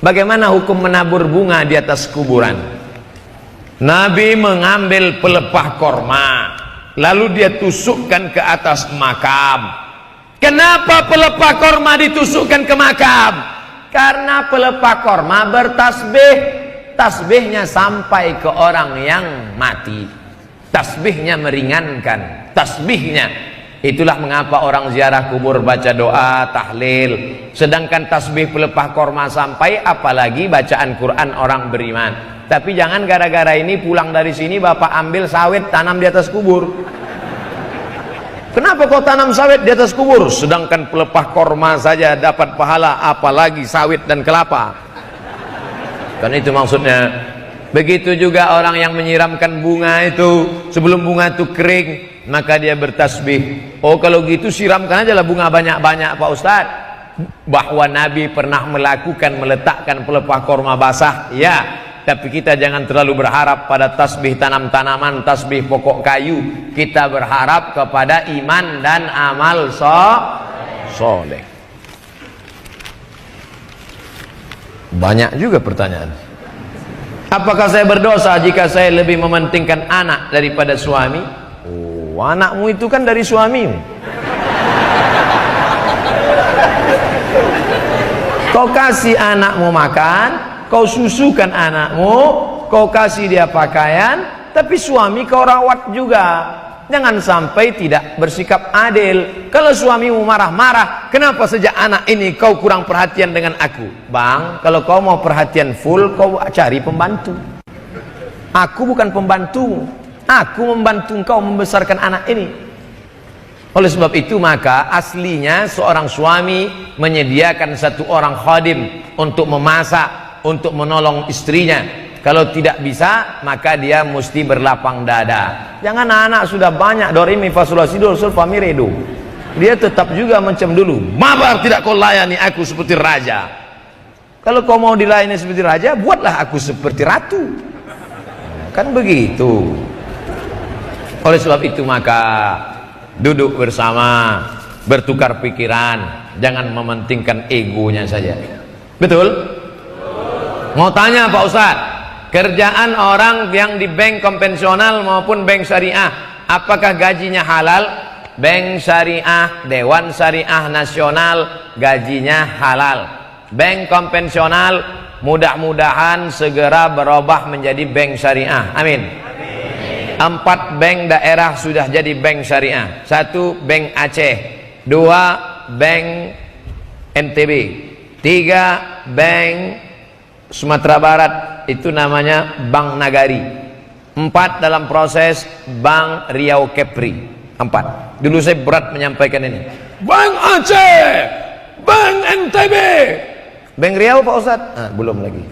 Bagaimana hukum menabur bunga di atas kuburan? Nabi mengambil pelepah korma, lalu dia tusukkan ke atas makam. Kenapa pelepah korma ditusukkan ke makam? Karena pelepah korma bertasbih, tasbihnya sampai ke orang yang mati, tasbihnya meringankan, tasbihnya. Itulah mengapa orang ziarah kubur baca doa, tahlil. Sedangkan tasbih pelepah korma sampai, apalagi bacaan Quran orang beriman. Tapi jangan gara-gara ini pulang dari sini bapak ambil sawit tanam di atas kubur. Kenapa kau tanam sawit di atas kubur? Sedangkan pelepah korma saja dapat pahala, apalagi sawit dan kelapa. Kan itu maksudnya. Begitu juga orang yang menyiramkan bunga itu, sebelum bunga itu kering, maka dia bertasbih. Oh, kalau gitu siramkan aja lah bunga banyak-banyak Pak Ustadz. Bahwa Nabi pernah meletakkan pelepah korma basah, ya. Tapi kita jangan terlalu berharap pada tasbih tanam-tanaman, tasbih pokok kayu. Kita berharap kepada iman dan amal soleh. Banyak juga pertanyaan. Apakah saya berdosa jika saya lebih mementingkan anak daripada suami? Oh, anakmu itu kan dari suamimu. Kau kasih anakmu makan, kau susukan anakmu, kau kasih dia pakaian, tapi suami kau rawat juga. Jangan sampai tidak bersikap adil. Kalau suamimu marah-marah, kenapa sejak anak ini kau kurang perhatian dengan aku? Bang, kalau kau mau perhatian full, kau cari pembantu. Aku bukan pembantu. Aku membantu kau membesarkan anak ini. Oleh sebab itu maka aslinya seorang suami menyediakan satu orang khadim untuk memasak, untuk menolong istrinya. Kalau tidak bisa, maka dia mesti berlapang dada. Jangan anak sudah banyak do re mi fa sol la si do sol fa mi re do. Dia tetap juga macam dulu. Mabar tidak kau layani aku seperti raja. Kalau kau mau dilayani seperti raja, buatlah aku seperti ratu. Kan begitu. Oleh sebab itu maka duduk bersama, bertukar pikiran, jangan mementingkan egonya saja. Betul? Mau tanya Pak Ustadz, kerjaan orang yang di bank konvensional maupun bank syariah, apakah gajinya halal? Bank syariah, Dewan Syariah Nasional gajinya halal. Bank konvensional mudah-mudahan segera berubah menjadi bank syariah. Amin. 4 bank daerah sudah jadi bank syariah. 1 bank Aceh, 2 bank NTB, 3 bank Sumatera Barat, itu namanya Bank Nagari. 4 dalam proses Bank Riau Kepri. 4. Dulu saya berat menyampaikan ini. Bank Aceh, Bank NTB, Bank Riau Pak Ustadz? Belum lagi.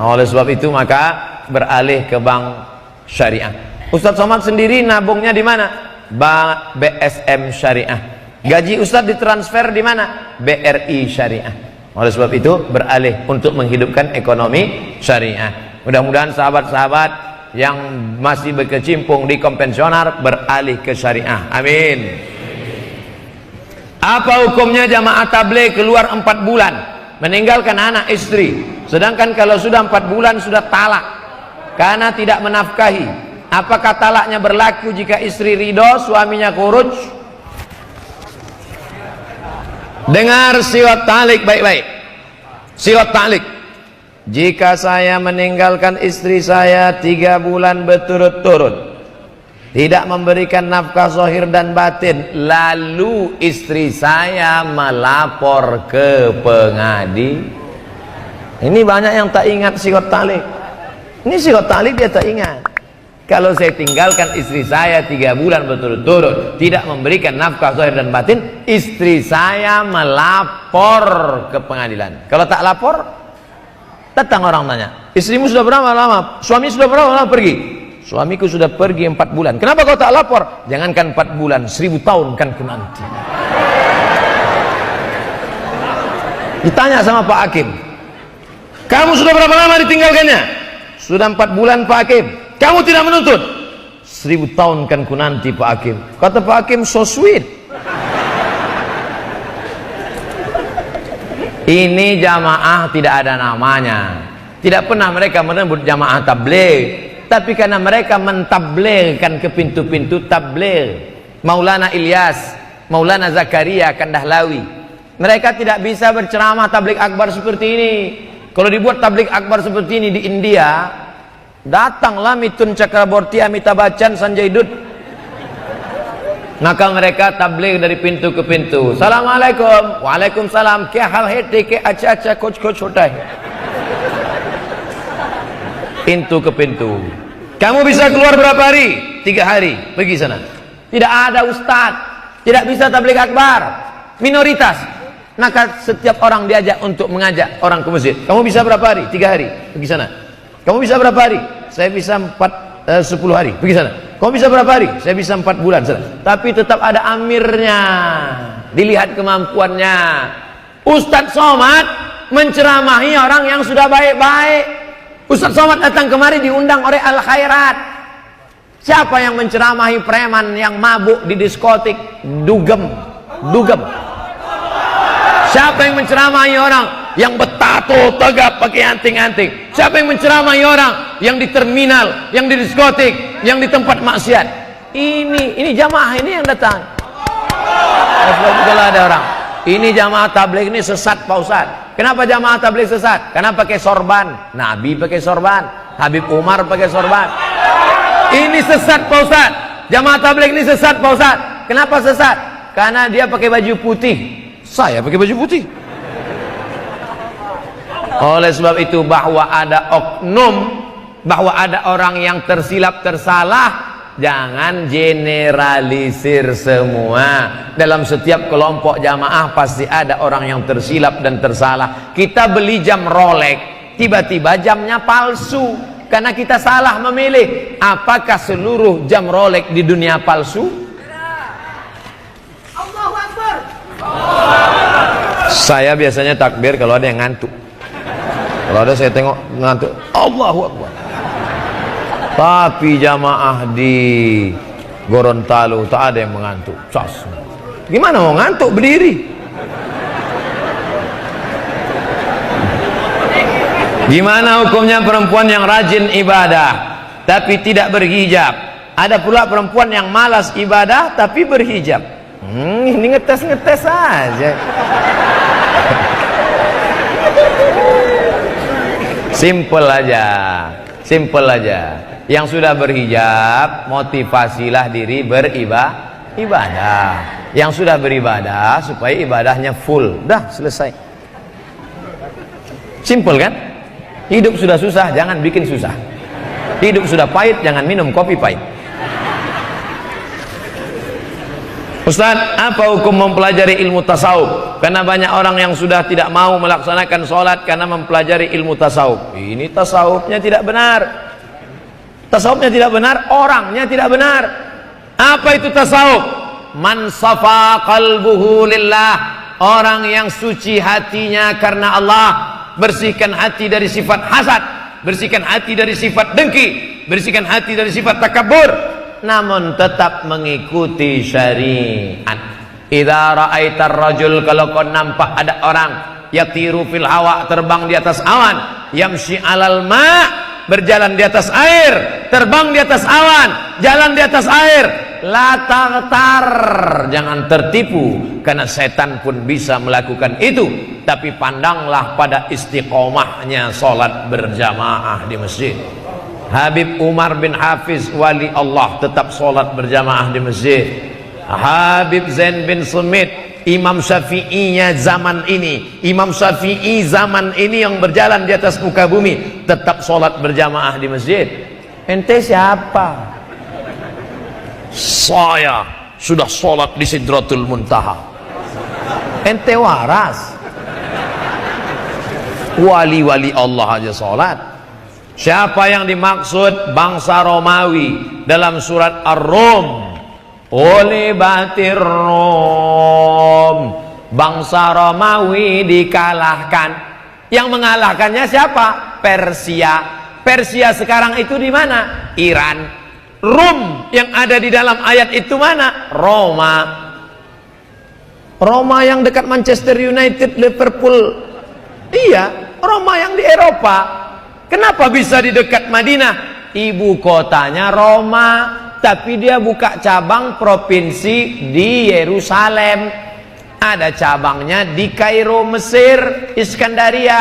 Oleh sebab itu maka beralih ke bank syariah. Ustadz Somad sendiri nabungnya di mana? Bank BSM Syariah. Gaji Ustadz ditransfer di mana? BRI Syariah. Oleh sebab itu beralih untuk menghidupkan ekonomi syariah. Mudah-mudahan sahabat-sahabat yang masih berkecimpung di konvensional beralih ke syariah. Amin. Apa hukumnya jamaah tabligh keluar 4 bulan meninggalkan anak istri, sedangkan kalau sudah 4 bulan sudah talak karena tidak menafkahi? Apakah talaknya berlaku jika istri ridho, suaminya khuruj? Dengar siwat talik baik-baik. Siwat talik. Jika saya meninggalkan istri saya 3 bulan berturut-turut, tidak memberikan nafkah zahir dan batin, lalu istri saya melapor ke pengadilan. Ini banyak yang tak ingat siwat talik. Ini siwat talik dia tak ingat. Kalau saya tinggalkan istri saya 3 bulan berturut-turut, tidak memberikan nafkah zahir dan batin, istri saya melapor ke pengadilan. Kalau tak lapor, datang orang tanya, istrimu sudah berapa lama? Suami sudah berapa lama pergi? Suamiku sudah pergi 4 bulan. Kenapa kau tak lapor? Jangankan 4 bulan, 1000 tahun kan ku nanti. Ditanya sama Pak Hakim, kamu sudah berapa lama ditinggalkannya? Sudah 4 bulan Pak Hakim. Kamu tidak menuntut? 1000 tahun kan ku nanti Pak Hakim. Kata Pak Hakim, so sweet. Ini jamaah tidak ada namanya. Tidak pernah mereka menyebut jamaah tabligh, tapi karena mereka mentableghkan ke pintu-pintu tabligh. Maulana Ilyas, Maulana Zakaria Kandahlawi, mereka tidak bisa berceramah tabligh akbar seperti ini. Kalau dibuat tabligh akbar seperti ini di India, datanglah Mitun Chakraborty, Amitabh Bachchan, Sanjay Dutt. Maka mereka tabligh dari pintu ke pintu. Assalamualaikum, waalaikumsalam, kya hal hai, ke acha coach hota hai. Pintu ke pintu. Kamu bisa keluar berapa hari? 3 hari, pergi sana. Tidak ada ustadz, tidak bisa tabligh akbar, minoritas. Maka setiap orang diajak untuk mengajak orang ke masjid. Kamu bisa berapa hari? 3 hari, pergi sana. Kamu bisa berapa hari? Saya bisa 10 hari, pergi sana. Kamu bisa berapa hari? Saya bisa 4 bulan sana. Tapi tetap ada amirnya, dilihat kemampuannya. Ustadz Somad menceramahi orang yang sudah baik-baik. Ustadz Somad datang kemari diundang oleh Al Khairat. Siapa yang menceramahi preman yang mabuk di diskotik? Dugem. Siapa yang menceramahi orang yang bertato tegap pakai anting-anting? Siapa yang menceramahi orang yang di terminal, yang di diskotik, yang di tempat maksiat? Ini jamaah ini yang datang. Kalau ada orang, ini jamaah tabligh ini sesat Pak Ustaz. Kenapa jamaah tabligh sesat? Karena pakai sorban. Nabi pakai sorban, Habib Umar pakai sorban. Ini sesat Pak Ustaz. Jamaah tabligh ini sesat Pak Ustaz. Kenapa sesat? Karena dia pakai baju putih. Saya pakai baju putih. Oleh sebab itu, bahwa ada oknum, bahwa ada orang yang tersilap tersalah, jangan generalisir semua. Dalam setiap kelompok jamaah pasti ada orang yang tersilap dan tersalah. Kita beli jam Rolex, tiba-tiba jamnya palsu karena kita salah memilih. Apakah seluruh jam Rolex di dunia palsu? Saya biasanya takbir kalau ada yang ngantuk. Kalau ada saya tengok ngantuk, Allahu Akbar. Tapi jamaah di Gorontalo tak ada yang mengantuk. Gimana mau ngantuk berdiri? Gimana hukumnya perempuan yang rajin ibadah tapi tidak berhijab? Ada pula perempuan yang malas ibadah tapi berhijab. Ini ngetes aja. Simple aja. Yang sudah berhijab, motivasilah diri beribadah. Yang sudah beribadah supaya ibadahnya full. Dah selesai. Simple kan? Hidup sudah susah, jangan bikin susah. Hidup sudah pahit, jangan minum kopi pahit. Ustaz, apa hukum mempelajari ilmu tasawuf? Karena banyak orang yang sudah tidak mau melaksanakan sholat karena mempelajari ilmu tasawuf. Ini tasawufnya tidak benar. Tasawufnya tidak benar, orangnya tidak benar. Apa itu tasawuf? Man safa qalbuhu lillah. Orang yang suci hatinya karena Allah. Bersihkan hati dari sifat hasad, bersihkan hati dari sifat dengki, bersihkan hati dari sifat takabur, namun tetap mengikuti syariat. Idza ra'aitar rajul, kalau kau nampak ada orang yatiru fil hawa, terbang di atas awan, yamshi alal ma, berjalan di atas air, terbang di atas awan, jalan di atas air, la taghtar, jangan tertipu, karena setan pun bisa melakukan itu. Tapi pandanglah pada istiqomahnya sholat berjamaah di masjid. Habib Umar bin Hafiz wali Allah tetap sholat berjamaah di masjid. Habib Zain bin Sumit, Imam Syafi'inya zaman ini, Imam Syafi'i zaman ini yang berjalan di atas muka bumi, tetap sholat berjamaah di masjid. Ente siapa? Saya sudah sholat di Sidratul Muntaha. Ente waras? Wali-wali Allah aja sholat. Siapa yang dimaksud? Bangsa Romawi dalam surat Ar-Rum. Ulibatir Rum, bangsa Romawi dikalahkan. Yang mengalahkannya siapa? Persia. Persia sekarang itu di mana? Iran. Rum yang ada di dalam ayat itu mana? Roma. Roma yang dekat Manchester United, Liverpool, Iya, Roma yang di Eropa. Kenapa bisa di dekat Madinah? Ibu kotanya Roma, tapi dia buka cabang provinsi di Yerusalem. Ada cabangnya di Kairo, Mesir, Iskandaria.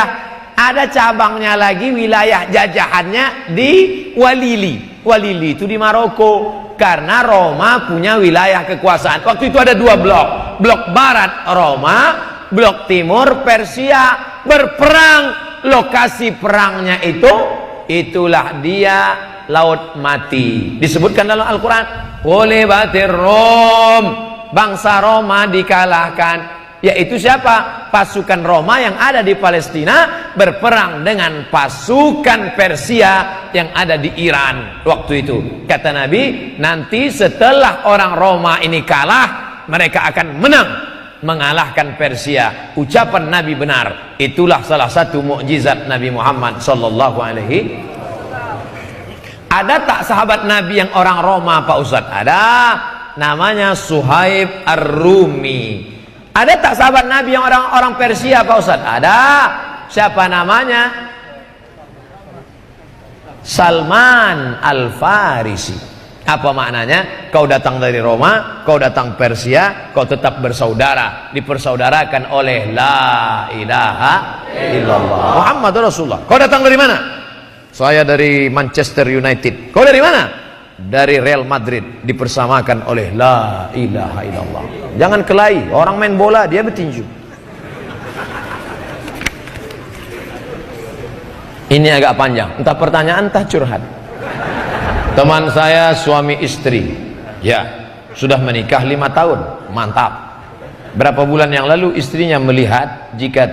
Ada cabangnya lagi, wilayah jajahannya di Walili. Walili itu di Maroko. Karena Roma punya wilayah kekuasaan. Waktu itu ada dua blok. Blok barat Roma, blok timur Persia. Berperang. Lokasi perangnya itulah dia Laut Mati. Disebutkan dalam Al-Quran, oleh batir Rom, bangsa Roma dikalahkan. Yaitu siapa? Pasukan Roma yang ada di Palestina berperang dengan pasukan Persia yang ada di Iran waktu itu. Kata Nabi, nanti setelah orang Roma ini kalah, mereka akan menang, mengalahkan Persia. Ucapan Nabi benar. Itulah salah satu mukjizat Nabi Muhammad sallallahu alaihi. Ada tak sahabat Nabi yang orang Roma, Pak Ustadz? Ada. Namanya Suhaib Ar-Rumi. Ada tak sahabat Nabi yang orang Persia, Pak Ustadz? Ada. Siapa namanya? Salman Al-Farisi. Apa maknanya? Kau datang dari Roma, kau datang Persia, kau tetap bersaudara, dipersaudarakan oleh la ilaha illallah Muhammadur Rasulullah. Kau datang dari mana? Saya dari Manchester United. Kau dari mana? Dari Real Madrid, dipersamakan oleh la ilaha illallah. Jangan kelahi, orang main bola dia bertinju. Ini agak panjang, entah pertanyaan entah curhat. Teman saya suami istri, ya sudah menikah 5 tahun, mantap. Berapa bulan yang lalu istrinya melihat jika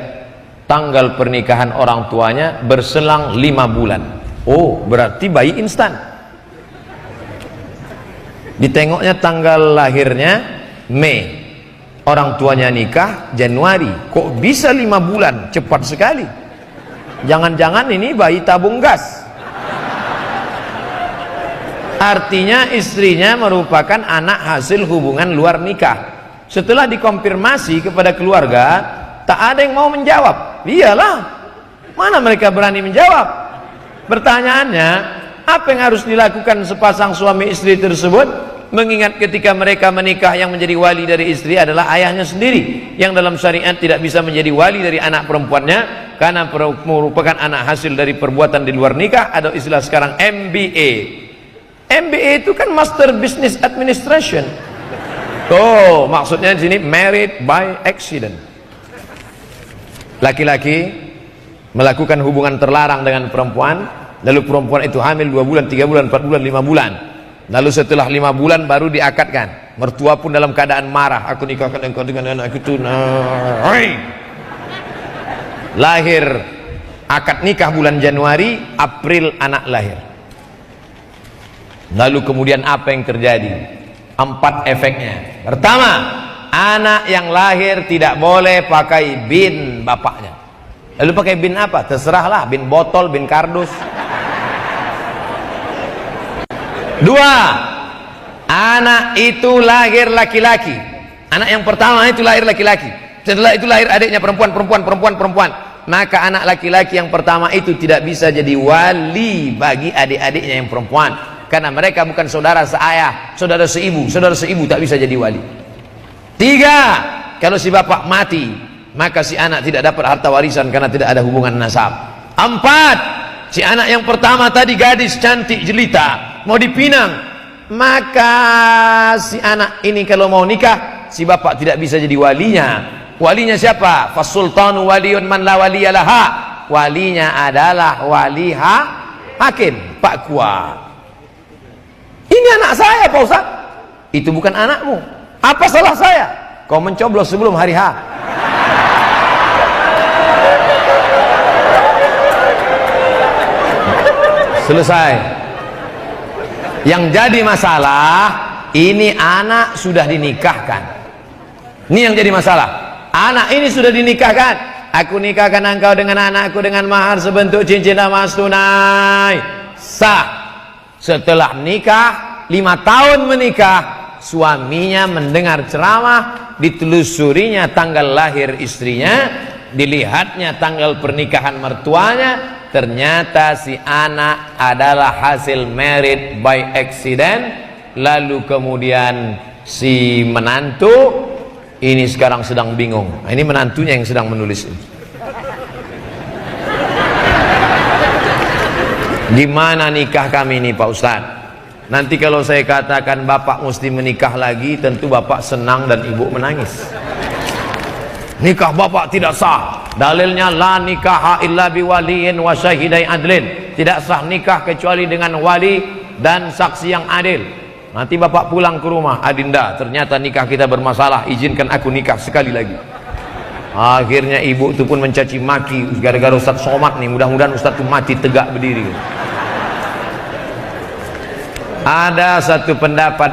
tanggal pernikahan orang tuanya berselang 5 bulan. Oh, berarti bayi instan. Ditengoknya tanggal lahirnya Mei, orang tuanya nikah Januari. Kok bisa 5 bulan? Cepat sekali. Jangan-jangan ini bayi tabung gas. Artinya istrinya merupakan anak hasil hubungan luar nikah. Setelah dikonfirmasi kepada keluarga, tak ada yang mau menjawab. Iyalah, mana mereka berani menjawab? Pertanyaannya, apa yang harus dilakukan sepasang suami istri tersebut? Mengingat ketika mereka menikah, yang menjadi wali dari istri adalah ayahnya sendiri, yang dalam syariat tidak bisa menjadi wali dari anak perempuannya karena merupakan anak hasil dari perbuatan di luar nikah. Ada istilah sekarang MBA. MBA itu kan Master Business Administration. Tuh, maksudnya di sini married by accident. Laki-laki melakukan hubungan terlarang dengan perempuan, lalu perempuan itu hamil 2 bulan, 3 bulan, 4 bulan, 5 bulan. Lalu setelah 5 bulan baru diakadkan. Mertua pun dalam keadaan marah. Aku nikahkan engkau dengan anak itu. Lahir, akad nikah bulan Januari, April anak lahir. Lalu kemudian apa yang terjadi? 4 efeknya. Pertama, anak yang lahir tidak boleh pakai bin bapaknya. Lalu pakai bin apa? Terserahlah, bin botol, bin kardus. 2, anak itu lahir laki-laki. Anak yang pertama itu lahir laki-laki. Setelah itu lahir adiknya perempuan. Maka anak laki-laki yang pertama itu tidak bisa jadi wali bagi adik-adiknya yang perempuan, karena mereka bukan saudara seayah, saudara seibu. Saudara seibu tak bisa jadi wali. 3, kalau si bapak mati, maka si anak tidak dapat harta warisan karena tidak ada hubungan nasab. 4, si anak yang pertama tadi gadis cantik jelita, mau dipinang, maka si anak ini kalau mau nikah, si bapak tidak bisa jadi walinya. Walinya siapa? Fasultanu waliyun man la waliyalaha. Walinya adalah wali hakim, Pak Kuat. Ini anak saya, Pak Ustaz. Itu bukan anakmu. Apa salah saya? Kau mencoblos sebelum hari H. Selesai. Yang jadi masalah, ini anak sudah dinikahkan. Ini yang jadi masalah. Anak ini sudah dinikahkan. Aku nikahkan engkau dengan anakku dengan mahar sebentuk cincin emas tunai. Sah. Setelah nikah, 5 tahun menikah, suaminya mendengar ceramah, ditelusurinya tanggal lahir istrinya, dilihatnya tanggal pernikahan mertuanya, ternyata si anak adalah hasil married by accident. Lalu kemudian si menantu ini sekarang sedang bingung. Nah, ini menantunya yang sedang menulis ini. Gimana nikah kami ini Pak Ustadz? Nanti kalau saya katakan bapak mesti menikah lagi, tentu bapak senang dan ibu menangis. Nikah bapak tidak sah. Dalilnya la nikaha illa biwaliin wa syahidai adlin. Tidak sah nikah kecuali dengan wali dan saksi yang adil. Nanti bapak pulang ke rumah, Adinda, ternyata nikah kita bermasalah, izinkan aku nikah sekali lagi. Akhirnya ibu itu pun mencaci maki gara-gara Ustaz Somad nih, mudah-mudahan Ustaz itu mati tegak berdiri. Ada satu pendapat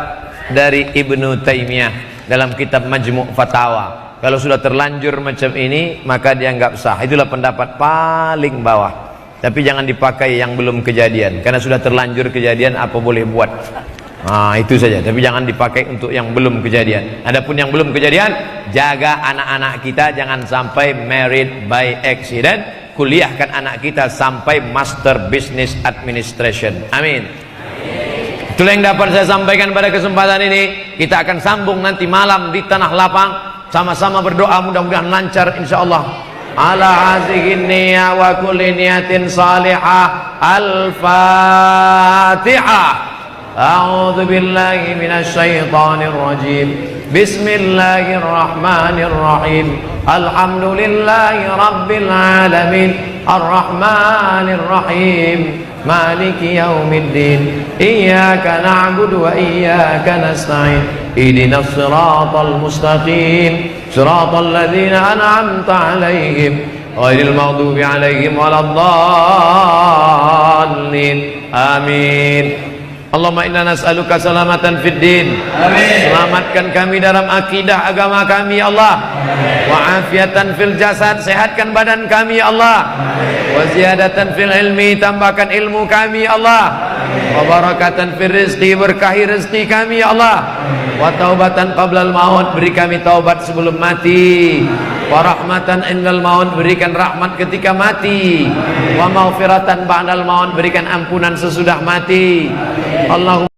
dari Ibnu Taimiyah dalam kitab Majmu' Fatawa. Kalau sudah terlanjur macam ini, maka dianggap sah. Itulah pendapat paling bawah. Tapi jangan dipakai yang belum kejadian, karena sudah terlanjur kejadian, apa boleh buat. Nah, itu saja. Tapi jangan dipakai untuk yang belum kejadian. Adapun yang belum kejadian, jaga anak-anak kita jangan sampai married by accident. Kuliahkan anak kita sampai Master Business Administration. Amin. Itulah yang dapat saya sampaikan pada kesempatan ini. Kita akan sambung nanti malam di Tanah Lapang. Sama-sama berdoa mudah-mudahan lancar insyaallah. Ala hazihin niyya wa kulli niyatin salihah. Al-Fatihah. A'udzu billahi minasy syaithanir rajim. Bismillahirrahmanirrahim. Alhamdulillahi rabbil alamin. Arrahmanir rahim. Maliki yaumiddin. Iyyaka na'budu wa iyyaka nasta'in. Ihdinas siratal mustaqim. Siratal ladzina an'amta 'alaihim ghairil maghdubi 'alaihim waladdallin. Amin. Allahumma inna nas'aluka salamatan fid din. Amin. Selamatkan kami dalam akidah agama kami ya Allah. Wa afiatan fil jasad, sehatkan badan kami ya Allah. Wa ziyadatan fil ilmi, tambahkan ilmu kami ya Allah. Wa barakatan fil rizqi, berkahi rezeki kami ya Allah. Wa taubatan qablal maut, beri kami taubat sebelum mati. Wa rahmatan indal maut, berikan rahmat ketika mati. Wa maghfiratan ba'dal maut, berikan ampunan sesudah mati. Allahumma